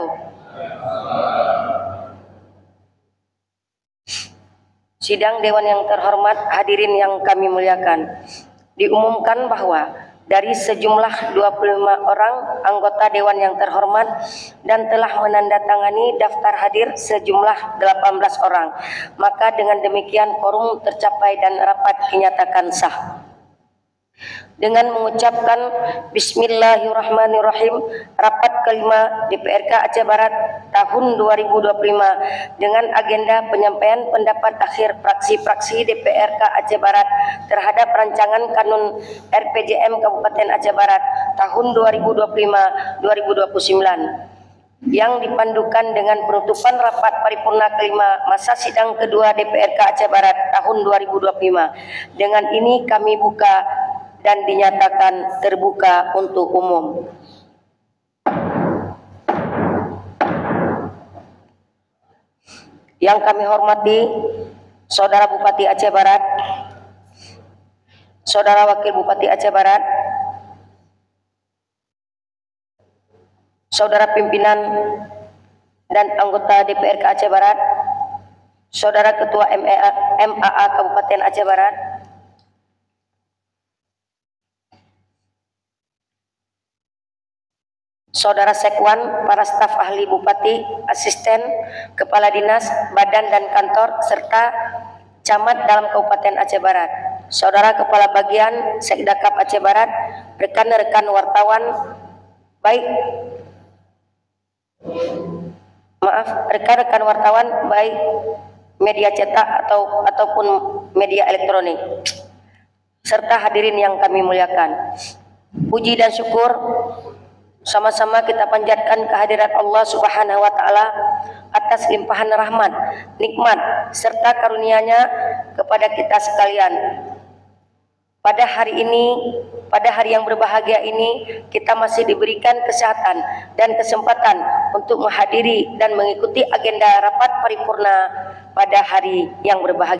wabarakatuh. Sidang Dewan yang terhormat, hadirin yang kami muliakan. Diumumkan bahwa dari sejumlah 25 orang anggota Dewan yang terhormat dan telah menandatangani daftar hadir sejumlah 18 orang. Maka dengan demikian quorum tercapai dan rapat dinyatakan sah. Dengan mengucapkan Bismillahirrahmanirrahim, rapat kelima DPRK Aceh Barat tahun 2025 dengan agenda penyampaian pendapat akhir fraksi-fraksi DPRK Aceh Barat terhadap rancangan kanun RPJM Kabupaten Aceh Barat tahun 2025-2029 yang dipandukan dengan penutupan rapat paripurna kelima masa sidang kedua DPRK Aceh Barat tahun 2025. Dengan ini kami buka dan dinyatakan terbuka untuk umum. Yang kami hormati Saudara Bupati Aceh Barat, Saudara Wakil Bupati Aceh Barat, Saudara pimpinan dan anggota DPRK Aceh Barat, Saudara Ketua MAA Kabupaten Aceh Barat, Saudara Sekwan, para staf ahli Bupati, asisten, kepala dinas, badan dan kantor, serta camat dalam Kabupaten Aceh Barat, Saudara Kepala Bagian Sekdakap Aceh Barat, rekan-rekan wartawan, rekan-rekan wartawan baik media cetak ataupun media elektronik, serta hadirin yang kami muliakan. Puji dan syukur sama-sama kita panjatkan kehadirat Allah Subhanahu wa taala atas limpahan rahmat, nikmat serta karunia-Nya kepada kita sekalian. Pada hari ini, pada hari yang berbahagia ini, kita masih diberikan kesehatan dan kesempatan untuk menghadiri dan mengikuti agenda rapat paripurna pada hari yang berbahagia.